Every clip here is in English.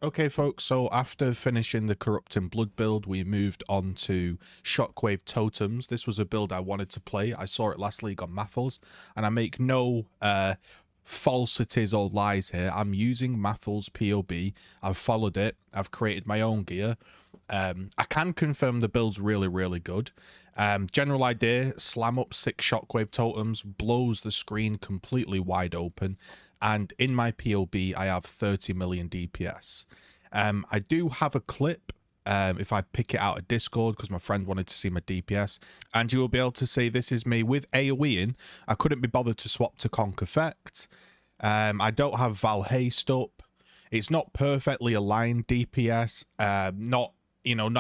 Okay, folks, so after finishing the Corrupting Blood build, we moved on to ShockWave Totems. This was a build I wanted to play. I saw it last league on Mathels, and I make no falsities or lies here. I'm using Mathels POB. I've followed it. I've created my own gear. I can confirm the build's really, really good. General idea, slam up 6 ShockWave Totems, blows the screen completely wide open. And in my POB, I have 30 million DPS. I do have a clip if I pick it out of Discord because my friend wanted to see my DPS. And you will be able to see this is me with AoE in. I couldn't be bothered to swap to Conk Effect. I don't have Val Haste up. It's not perfectly aligned DPS. Not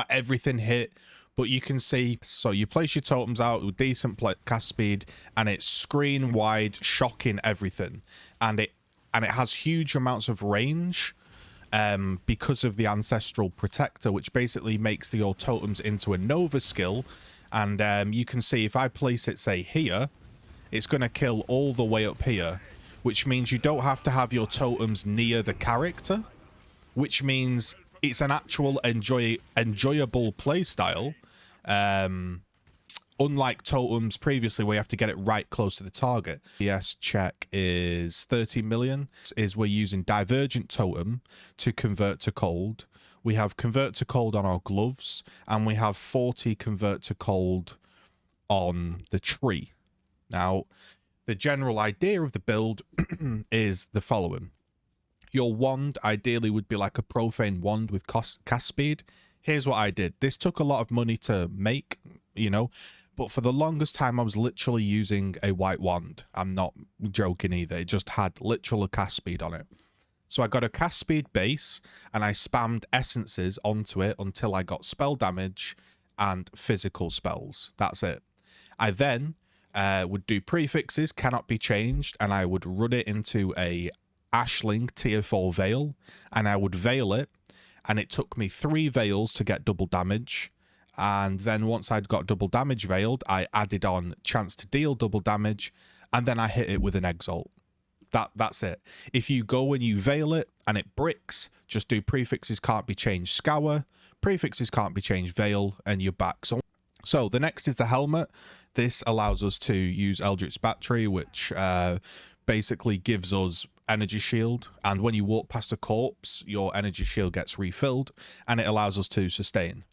everything hit. But you can see, so you place your totems out with decent cast speed, and it's screen wide, shocking everything, and it has huge amounts of range, because of the Ancestral Protector, which basically makes your totems into a Nova skill. And you can see if I place it, say here, it's going to kill all the way up here, which means you don't have to have your totems near the character, which means it's an actual enjoyable playstyle. Unlike totems previously where you have to get it right close to the target. DPS check is 30 million. We're using Divergent Totem to convert to cold. We have convert to cold on our gloves, and we have 40 convert to cold on the tree. Now, the general idea of the build is the following. Your wand ideally would be like a profane wand with cast speed. Here's what I did. This took a lot of money to make, but for the longest time I was literally using a white wand. I'm not joking either. It just had literal cast speed on it. So I got a cast speed base and I spammed essences onto it until I got spell damage and physical spells. That's it. I then would do prefixes, cannot be changed, and I would run it into a Ashling tier 4 veil, and I would veil it, and it took me 3 veils to get double damage. And then once I'd got double damage veiled, I added on chance to deal double damage, and then I hit it with an exalt. That's it. If you go and you veil it and it bricks, just do prefixes can't be changed scour, prefixes can't be changed veil, and you're back. So the next is the helmet. This allows us to use Eldritch Battery, which basically gives us energy shield, and when you walk past a corpse your energy shield gets refilled, and it allows us to sustain.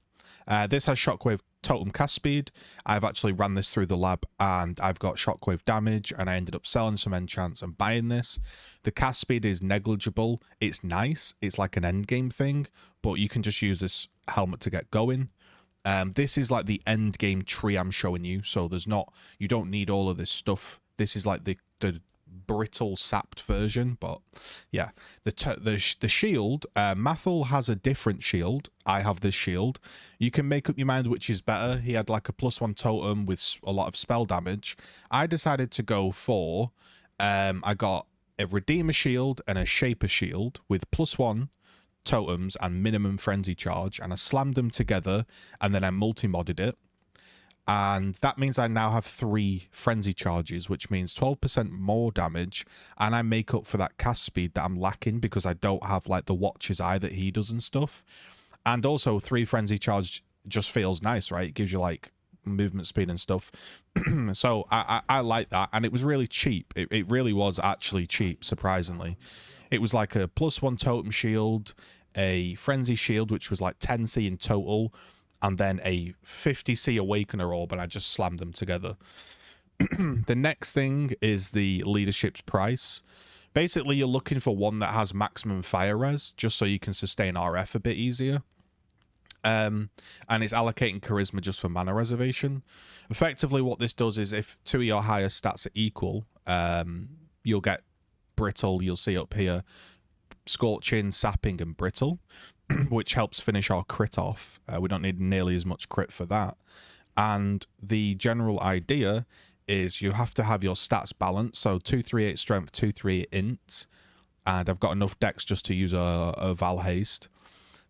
This has Shockwave Totem cast speed. I've actually ran this through the lab and I've got Shockwave damage, and I ended up selling some enchants and buying this. The cast speed is negligible. It's nice. It's like an end game thing, but you can just use this helmet to get going. This is like the end game tree I'm showing you, so you don't need all of this stuff. This is like the brittle sapped version, but yeah, the shield, Mathel has a different shield. I have this shield. You can make up your mind which is better. He had like a +1 totem with a lot of spell damage. I decided to go for I got a Redeemer shield and a Shaper shield with +1 totems and minimum frenzy charge, and I slammed them together and then I multi-modded it. And that means I now have 3 frenzy charges, which means 12% more damage, and I make up for that cast speed that I'm lacking because I don't have like the Watcher's Eye that he does and stuff. And also 3 frenzy charge just feels nice, right? It gives you like movement speed and stuff. So I like that, and it was really cheap. It really was actually cheap, surprisingly. It was like a +1 totem shield, a frenzy shield, which was like 10C in total, and then a 50C Awakener Orb, and I just slammed them together. The next thing is the Leadership's Price. Basically, you're looking for one that has maximum fire res, just so you can sustain RF a bit easier. And it's allocating Charisma just for mana reservation. Effectively, what this does is if 2 of your higher stats are equal, you'll get Brittle, you'll see up here, Scorching, Sapping, and Brittle, which helps finish our crit off. We don't need nearly as much crit for that. And the general idea is you have to have your stats balanced. So 238 strength, 238 int. And I've got enough dex just to use a Val Haste.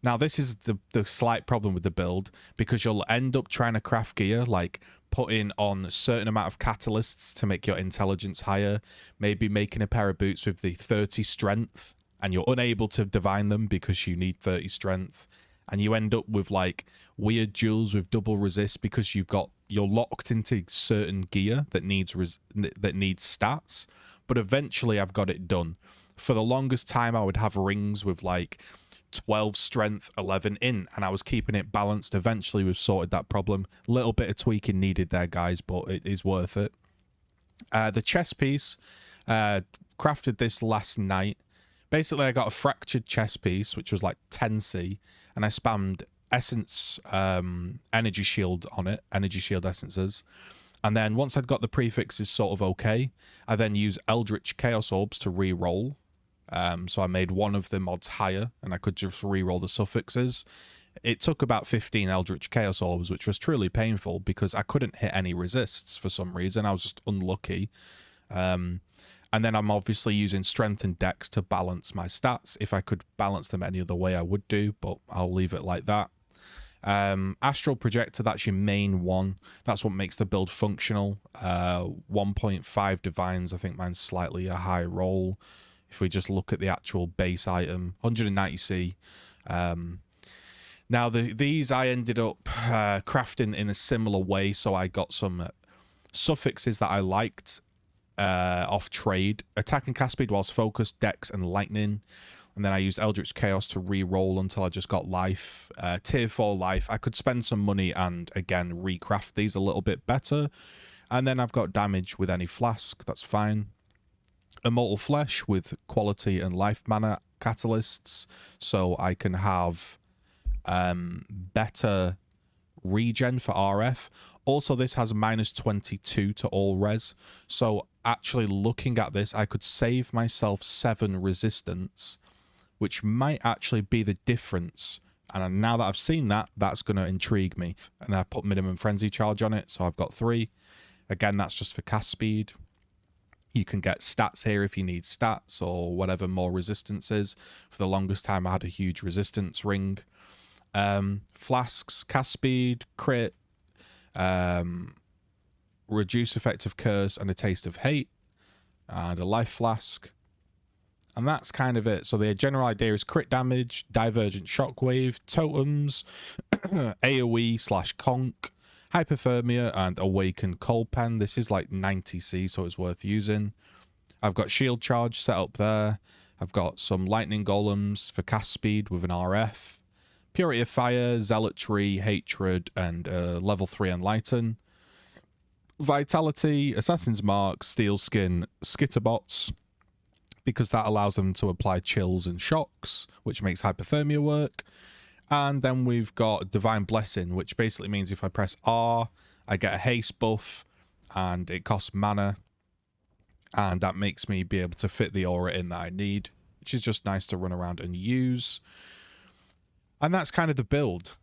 Now, this is the slight problem with the build, because you'll end up trying to craft gear, like putting on a certain amount of catalysts to make your intelligence higher, maybe making a pair of boots with the 30 strength and you're unable to divine them because you need 30 strength, and you end up with like weird duels with double resist because you're locked into certain gear that needs stats. But eventually I've got it done. For the longest time I would have rings with like 12 strength, 11 in, and I was keeping it balanced. Eventually we've sorted that problem. Little bit of tweaking needed there, guys, but it is worth it. The chest piece, crafted this last night. Basically, I got a fractured chest piece, which was like 10C, and I spammed essence energy shield on it, energy shield essences. And then once I'd got the prefixes sort of okay, I then used Eldritch Chaos Orbs to re-roll. So I made one of the mods higher, and I could just re-roll the suffixes. It took about 15 Eldritch Chaos Orbs, which was truly painful because I couldn't hit any resists for some reason. I was just unlucky. And then I'm obviously using strength and dex to balance my stats. If I could balance them any other way, I would do, but I'll leave it like that. Astral Projector, that's your main one. That's what makes the build functional. 1.5 divines. I think mine's slightly a high roll. If we just look at the actual base item, 190C. Now, these I ended up crafting in a similar way, so I got some suffixes that I liked off trade. Attack and cast speed whilst focused, dex and lightning. And then I used Eldritch Chaos to re-roll until I just got life. Tier 4 life. I could spend some money and, again, recraft these a little bit better. And then I've got damage with any flask. That's fine. Immortal Flesh with quality and life mana catalysts. So I can have better regen for RF. Also, this has -22 to all res. So actually looking at this, I could save myself 7 resistance, which might actually be the difference. And now that I've seen that, that's going to intrigue me. And then I've put minimum frenzy charge on it, so I've got 3. Again, that's just for cast speed. You can get stats here if you need stats or whatever more resistances. For the longest time, I had a huge resistance ring. Flasks, cast speed, crit, reduce effective curse, and a taste of hate, and a life flask. And that's kind of it. So the general idea is crit damage, divergent shockwave, totems, AoE/conk, hypothermia, and awakened cold pen. This is like 90C, so it's worth using. I've got shield charge set up there. I've got some lightning golems for cast speed with an RF, purity of fire, zealotry, hatred, and level 3 enlighten. Vitality, assassin's mark, steel skin, skitterbots, because that allows them to apply chills and shocks, which makes hypothermia work. And then we've got divine blessing, which basically means if I press R, I get a haste buff, and it costs mana, and that makes me be able to fit the aura in that I need, which is just nice to run around and use. And that's kind of the build.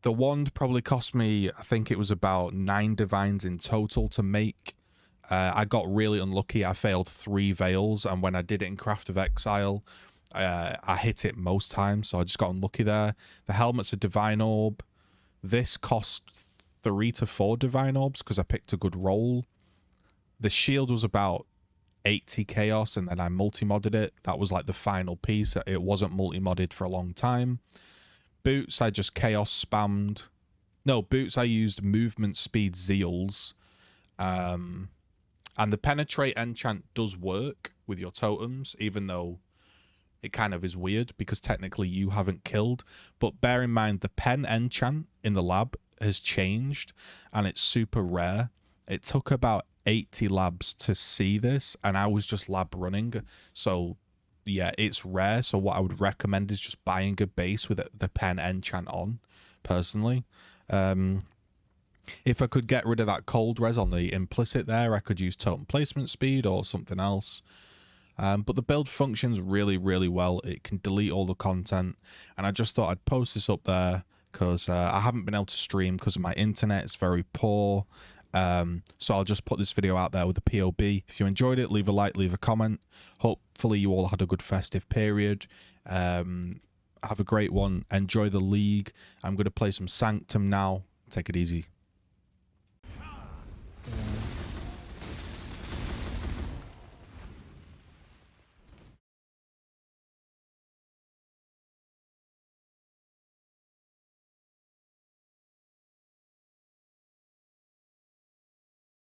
The wand probably cost me, I think it was about 9 divines in total to make. I got really unlucky. I failed 3 veils, and when I did it in Craft of Exile, I hit it most times, so I just got unlucky there. The helmet's a divine orb. This cost 3 to 4 divine orbs because I picked a good roll. The shield was about 80 chaos, and then I multi-modded it. That was like the final piece. It wasn't multi-modded for a long time. Boots, I just chaos spammed. No, boots, I used movement speed zeals. And the penetrate enchant does work with your totems, even though it kind of is weird because technically you haven't killed. But bear in mind, the pen enchant in the lab has changed, and it's super rare. It took about 80 labs to see this, and I was just lab running. So yeah, it's rare. So what I would recommend is just buying a base with the pen enchant on, personally. If I could get rid of that cold res on the implicit there, I could use totem placement speed or something else. But the build functions really, really well. It can delete all the content, and I just thought I'd post this up there because I haven't been able to stream because of my internet. It's very poor. So I'll just put this video out there with a POB. If you enjoyed it, leave a like, leave a comment. Hopefully you all had a good festive period. Have a great one. Enjoy the league. I'm going to play some Sanctum now. Take it easy.